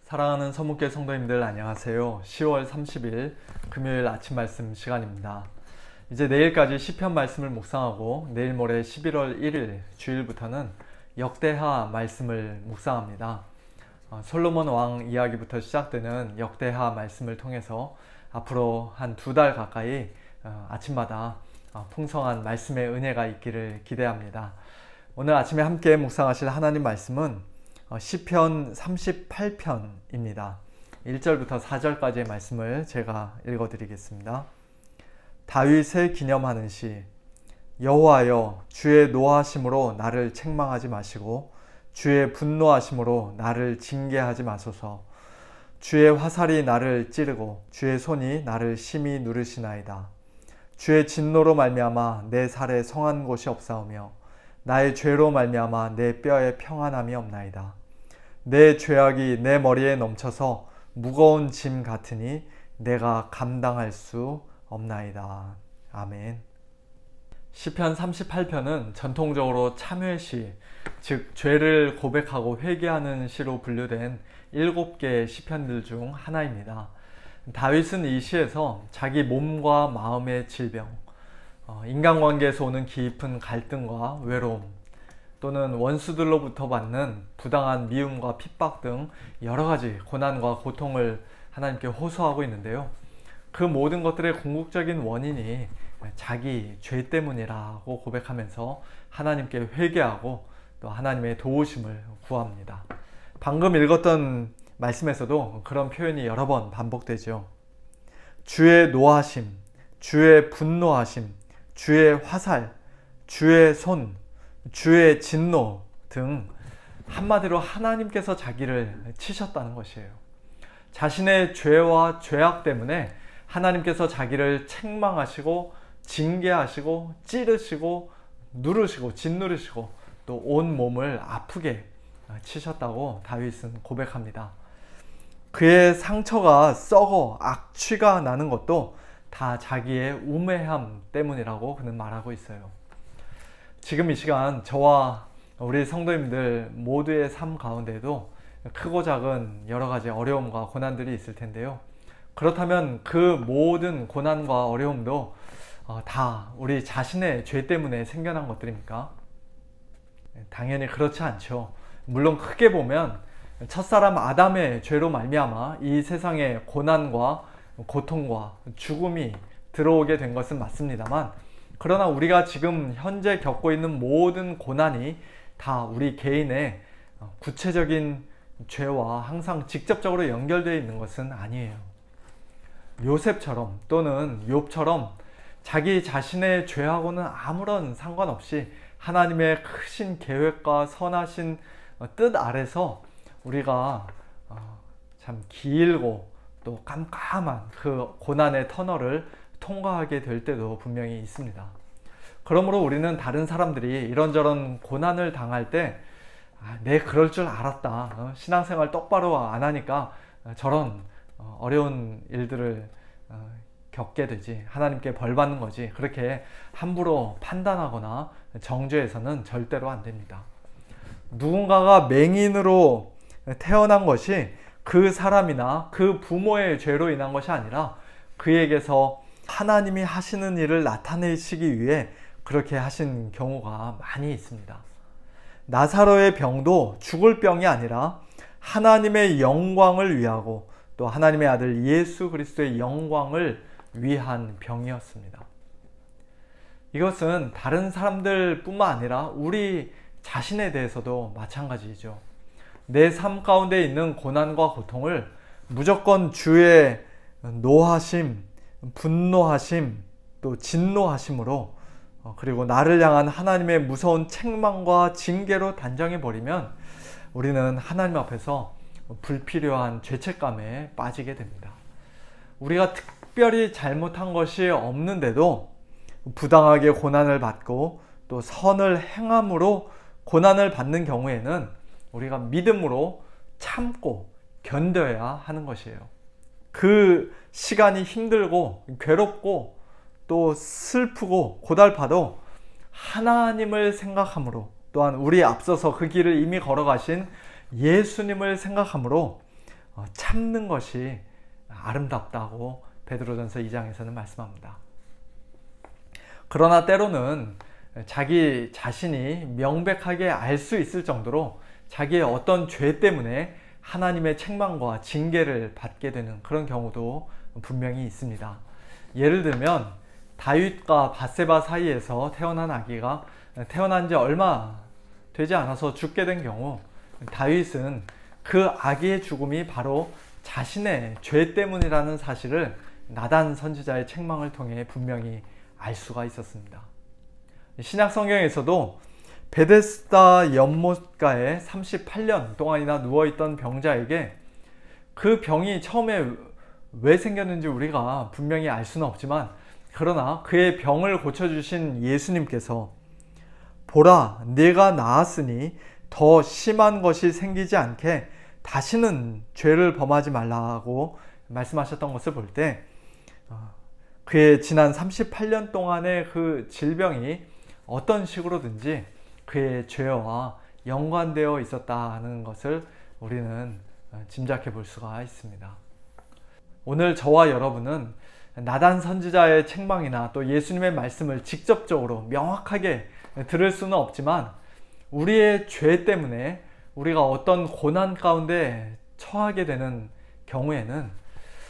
사랑하는 서문교회 성도님들 안녕하세요. 10월 30일 금요일 아침 말씀 시간입니다. 이제 내일까지 시편 말씀을 묵상하고 내일 모레 11월 1일 주일부터는 역대하 말씀을 묵상합니다. 솔로몬 왕 이야기부터 시작되는 역대하 말씀을 통해서 앞으로 한 2달 가까이 아침마다 풍성한 말씀의 은혜가 있기를 기대합니다. 오늘 아침에 함께 묵상하실 하나님 말씀은 시편 38편입니다. 1절부터 4절까지의 말씀을 제가 읽어드리겠습니다. 다윗의 기념하는 시. 여호와여, 주의 노하심으로 나를 책망하지 마시고 주의 분노하심으로 나를 징계하지 마소서. 주의 화살이 나를 찌르고 주의 손이 나를 심히 누르시나이다. 주의 진노로 말미암아 내 살에 성한 곳이 없사오며 나의 죄로 말미암아 내 뼈에 평안함이 없나이다. 내 죄악이 내 머리에 넘쳐서 무거운 짐 같으니 내가 감당할 수 없나이다. 아멘. 시편 38편은 전통적으로 참회시, 즉 죄를 고백하고 회개하는 시로 분류된 7개의 시편들 중 하나입니다. 다윗은 이 시에서 자기 몸과 마음의 질병, 인간관계에서 오는 깊은 갈등과 외로움, 또는 원수들로부터 받는 부당한 미움과 핍박 등 여러 가지 고난과 고통을 하나님께 호소하고 있는데요. 그 모든 것들의 궁극적인 원인이 자기 죄 때문이라고 고백하면서 하나님께 회개하고 또 하나님의 도우심을 구합니다. 방금 읽었던 말씀에서도 그런 표현이 여러 번 반복되죠. 주의 노하심, 주의 분노하심, 주의 화살, 주의 손, 주의 진노 등 한마디로 하나님께서 자기를 치셨다는 것이에요. 자신의 죄와 죄악 때문에 하나님께서 자기를 책망하시고 징계하시고 찌르시고 누르시고 짓누르시고 또 온 몸을 아프게 치셨다고 다윗은 고백합니다. 그의 상처가 썩어 악취가 나는 것도 다 자기의 우매함 때문이라고 그는 말하고 있어요. 지금 이 시간 저와 우리 성도님들 모두의 삶 가운데도 크고 작은 여러 가지 어려움과 고난들이 있을 텐데요. 그렇다면 그 모든 고난과 어려움도 다 우리 자신의 죄 때문에 생겨난 것들입니까? 당연히 그렇지 않죠. 물론 크게 보면 첫사람 아담의 죄로 말미암아 이 세상에 고난과 고통과 죽음이 들어오게 된 것은 맞습니다만, 그러나 우리가 지금 현재 겪고 있는 모든 고난이 다 우리 개인의 구체적인 죄와 항상 직접적으로 연결되어 있는 것은 아니에요. 요셉처럼 또는 욥처럼 자기 자신의 죄하고는 아무런 상관없이 하나님의 크신 계획과 선하신 뜻 아래서 우리가 참 길고 또 깜깜한 그 고난의 터널을 통과하게 될 때도 분명히 있습니다. 그러므로 우리는 다른 사람들이 이런저런 고난을 당할 때 내 그럴 줄 알았다, 신앙생활 똑바로 안 하니까 저런 어려운 일들을 겪게 되지, 하나님께 벌 받는 거지, 그렇게 함부로 판단하거나 정죄해서는 절대로 안 됩니다. 누군가가 맹인으로 태어난 것이 그 사람이나 그 부모의 죄로 인한 것이 아니라 그에게서 하나님이 하시는 일을 나타내시기 위해 그렇게 하신 경우가 많이 있습니다. 나사로의 병도 죽을 병이 아니라 하나님의 영광을 위하고 또 하나님의 아들 예수 그리스도의 영광을 위한 병이었습니다. 이것은 다른 사람들 뿐만 아니라 우리 자신에 대해서도 마찬가지죠. 내 삶 가운데 있는 고난과 고통을 무조건 주의 노하심, 분노하심, 또 진노하심으로 그리고 나를 향한 하나님의 무서운 책망과 징계로 단정해버리면 우리는 하나님 앞에서 불필요한 죄책감에 빠지게 됩니다. 우리가 특별히 잘못한 것이 없는데도 부당하게 고난을 받고 또 선을 행함으로 고난을 받는 경우에는 우리가 믿음으로 참고 견뎌야 하는 것이에요. 그 시간이 힘들고 괴롭고 또 슬프고 고달파도 하나님을 생각함으로, 또한 우리 앞서서 그 길을 이미 걸어가신 예수님을 생각함으로 참는 것이 아름답다고 베드로전서 2장에서는 말씀합니다. 그러나 때로는 자기 자신이 명백하게 알 수 있을 정도로 자기의 어떤 죄 때문에 하나님의 책망과 징계를 받게 되는 그런 경우도 분명히 있습니다. 예를 들면 다윗과 밧세바 사이에서 태어난 아기가 태어난 지 얼마 되지 않아서 죽게 된 경우, 다윗은 그 아기의 죽음이 바로 자신의 죄 때문이라는 사실을 나단 선지자의 책망을 통해 분명히 알 수가 있었습니다. 신약 성경에서도 베데스다 연못가에 38년 동안이나 누워있던 병자에게 그 병이 처음에 왜 생겼는지 우리가 분명히 알 수는 없지만, 그러나 그의 병을 고쳐주신 예수님께서 보라, 네가 나았으니 더 심한 것이 생기지 않게 다시는 죄를 범하지 말라고 말씀하셨던 것을 볼 때, 그의 지난 38년 동안의 그 질병이 어떤 식으로든지 그의 죄와 연관되어 있었다는 것을 우리는 짐작해 볼 수가 있습니다. 오늘 저와 여러분은 나단 선지자의 책망이나 또 예수님의 말씀을 직접적으로 명확하게 들을 수는 없지만, 우리의 죄 때문에 우리가 어떤 고난 가운데 처하게 되는 경우에는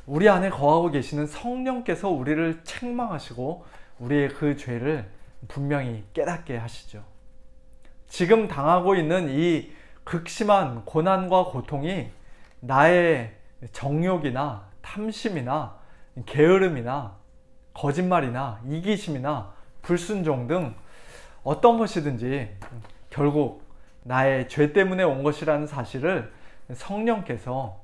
우리 안에 거하고 계시는 성령께서 우리를 책망하시고 우리의 그 죄를 분명히 깨닫게 하시죠. 지금 당하고 있는 이 극심한 고난과 고통이 나의 정욕이나 탐심이나 게으름이나 거짓말이나 이기심이나 불순종 등 어떤 것이든지 결국 나의 죄 때문에 온 것이라는 사실을 성령께서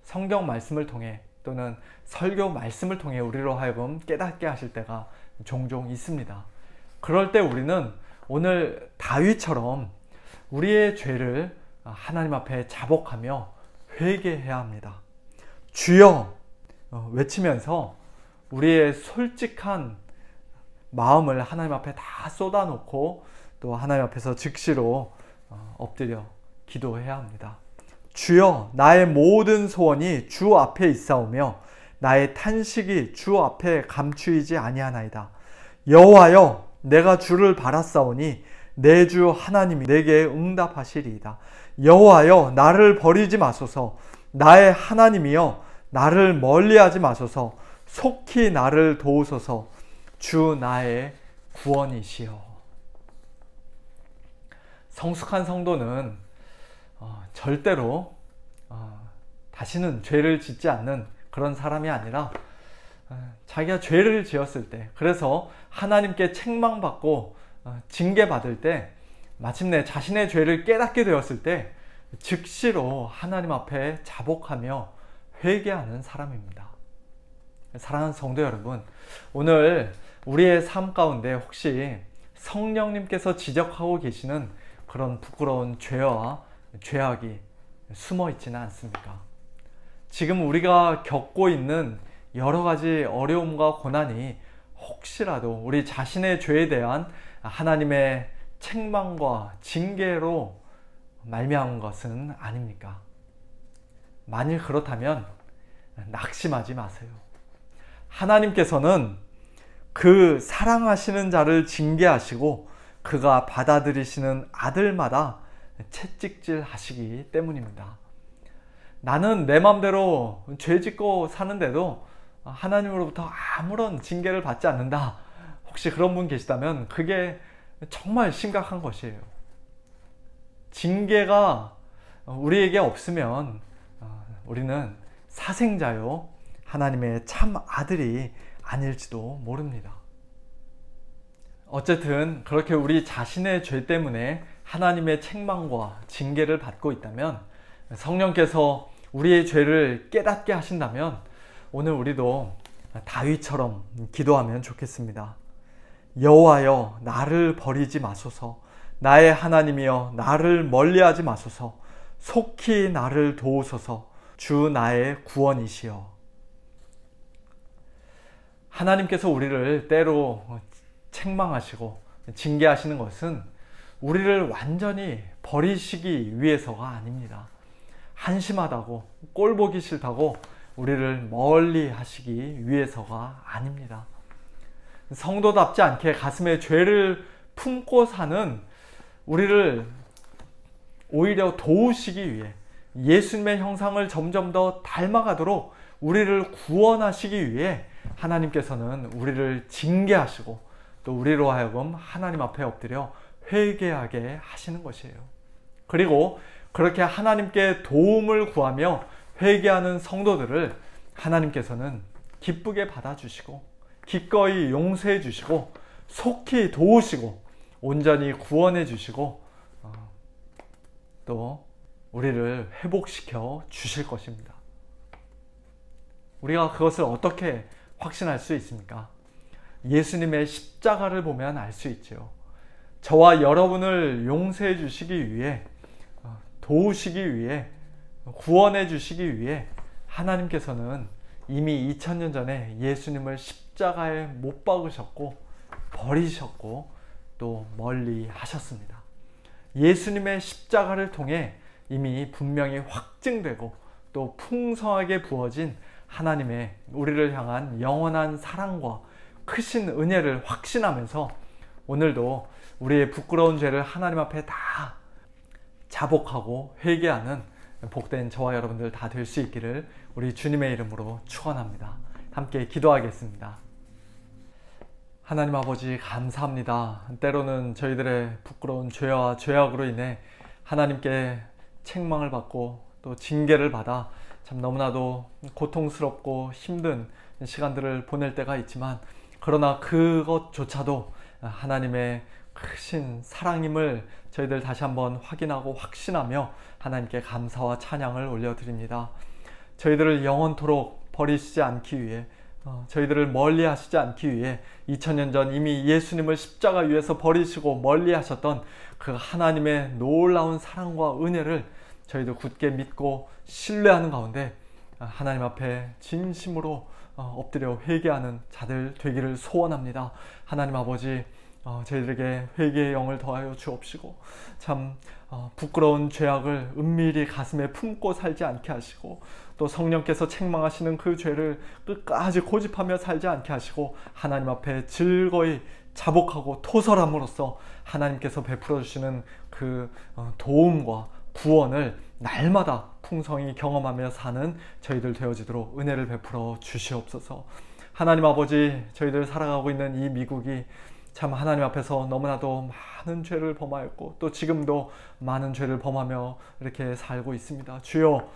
성경 말씀을 통해 또는 설교 말씀을 통해 우리로 하여금 깨닫게 하실 때가 종종 있습니다. 그럴 때 우리는 오늘 다윗처럼 우리의 죄를 하나님 앞에 자복하며 회개해야 합니다. 주여 외치면서 우리의 솔직한 마음을 하나님 앞에 다 쏟아놓고 또 하나님 앞에서 즉시로 엎드려 기도해야 합니다. 주여, 나의 모든 소원이 주 앞에 있사오며 나의 탄식이 주 앞에 감추이지 아니하나이다. 여호와여, 내가 주를 바랐사오니 내 주 하나님이 내게 응답하시리이다. 여호와여, 나를 버리지 마소서. 나의 하나님이여, 나를 멀리하지 마소서. 속히 나를 도우소서. 주 나의 구원이시여. 성숙한 성도는 절대로 다시는 죄를 짓지 않는 그런 사람이 아니라, 자기가 죄를 지었을 때, 그래서 하나님께 책망받고 징계받을 때, 마침내 자신의 죄를 깨닫게 되었을 때 즉시로 하나님 앞에 자복하며 회개하는 사람입니다. 사랑하는 성도 여러분, 오늘 우리의 삶 가운데 혹시 성령님께서 지적하고 계시는 그런 부끄러운 죄와 죄악이 숨어 있지는 않습니까? 지금 우리가 겪고 있는 여러 가지 어려움과 고난이 혹시라도 우리 자신의 죄에 대한 하나님의 책망과 징계로 말미암은 것은 아닙니까? 만일 그렇다면 낙심하지 마세요. 하나님께서는 그 사랑하시는 자를 징계하시고 그가 받아들이시는 아들마다 채찍질 하시기 때문입니다. 나는 내 맘대로 죄 짓고 사는데도 하나님으로부터 아무런 징계를 받지 않는다. 혹시 그런 분 계시다면 그게 정말 심각한 것이에요. 징계가 우리에게 없으면 우리는 사생자요 하나님의 참 아들이 아닐지도 모릅니다. 어쨌든 그렇게 우리 자신의 죄 때문에 하나님의 책망과 징계를 받고 있다면, 성령께서 우리의 죄를 깨닫게 하신다면 오늘 우리도 다윗처럼 기도하면 좋겠습니다. 여호와여, 나를 버리지 마소서. 나의 하나님이여, 나를 멀리하지 마소서. 속히 나를 도우소서. 주 나의 구원이시여. 하나님께서 우리를 때로 책망하시고 징계하시는 것은 우리를 완전히 버리시기 위해서가 아닙니다. 한심하다고, 꼴보기 싫다고 우리를 멀리 하시기 위해서가 아닙니다. 성도답지 않게 가슴에 죄를 품고 사는 우리를 오히려 도우시기 위해, 예수님의 형상을 점점 더 닮아가도록 우리를 구원하시기 위해 하나님께서는 우리를 징계하시고 또 우리로 하여금 하나님 앞에 엎드려 회개하게 하시는 것이에요. 그리고 그렇게 하나님께 도움을 구하며 회개하는 성도들을 하나님께서는 기쁘게 받아주시고 기꺼이 용서해 주시고 속히 도우시고 온전히 구원해 주시고 또 우리를 회복시켜 주실 것입니다. 우리가 그것을 어떻게 확신할 수 있습니까? 예수님의 십자가를 보면 알 수 있죠. 저와 여러분을 용서해 주시기 위해, 도우시기 위해, 구원해 주시기 위해 하나님께서는 이미 2000년 전에 예수님을 십자가에 못 박으셨고 버리셨고 또 멀리 하셨습니다. 예수님의 십자가를 통해 이미 분명히 확증되고 또 풍성하게 부어진 하나님의 우리를 향한 영원한 사랑과 크신 은혜를 확신하면서 오늘도 우리의 부끄러운 죄를 하나님 앞에 다 자복하고 회개하는 복된 저와 여러분들 다 될 수 있기를 우리 주님의 이름으로 축원합니다. 함께 기도하겠습니다. 하나님 아버지 감사합니다. 때로는 저희들의 부끄러운 죄와 죄악으로 인해 하나님께 책망을 받고 또 징계를 받아 참 너무나도 고통스럽고 힘든 시간들을 보낼 때가 있지만, 그러나 그것조차도 하나님의 크신 사랑임을 저희들 다시 한번 확인하고 확신하며 하나님께 감사와 찬양을 올려드립니다. 저희들을 영원토록 버리시지 않기 위해, 저희들을 멀리 하시지 않기 위해 2000년 전 이미 예수님을 십자가 위에서 버리시고 멀리 하셨던 그 하나님의 놀라운 사랑과 은혜를 저희도 굳게 믿고 신뢰하는 가운데 하나님 앞에 진심으로 엎드려 회개하는 자들 되기를 소원합니다. 하나님 아버지, 저희들에게 회개의 영을 더하여 주옵시고 참 부끄러운 죄악을 은밀히 가슴에 품고 살지 않게 하시고 또 성령께서 책망하시는 그 죄를 끝까지 고집하며 살지 않게 하시고 하나님 앞에 즐거이 자복하고 토설함으로써 하나님께서 베풀어 주시는 그 도움과 구원을 날마다 풍성히 경험하며 사는 저희들 되어지도록 은혜를 베풀어 주시옵소서. 하나님 아버지, 저희들 살아가고 있는 이 미국이 참 하나님 앞에서 너무나도 많은 죄를 범하였고 또 지금도 많은 죄를 범하며 이렇게 살고 있습니다. 주여,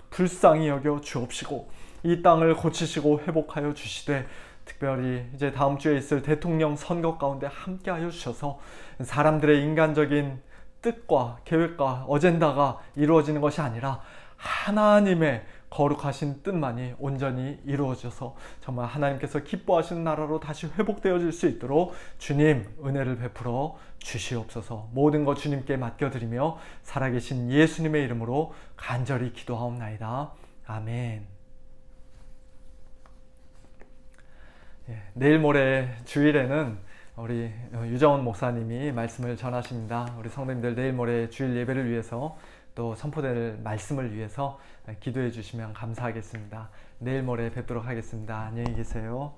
불쌍히 여겨 주옵시고 이 땅을 고치시고 회복하여 주시되, 특별히 이제 다음 주에 있을 대통령 선거 가운데 함께하여 주셔서 사람들의 인간적인 뜻과 계획과 어젠다가 이루어지는 것이 아니라 하나님의 거룩하신 뜻만이 온전히 이루어져서 정말 하나님께서 기뻐하시는 나라로 다시 회복되어질 수 있도록 주님 은혜를 베풀어 주시옵소서. 모든 것 주님께 맡겨드리며 살아계신 예수님의 이름으로 간절히 기도하옵나이다. 아멘. 내일 모레 주일에는 우리 유정원 목사님이 말씀을 전하십니다. 우리 성도님들 내일 모레 주일 예배를 위해서 또 선포될 말씀을 위해서 기도해 주시면 감사하겠습니다. 내일 모레 뵙도록 하겠습니다. 안녕히 계세요.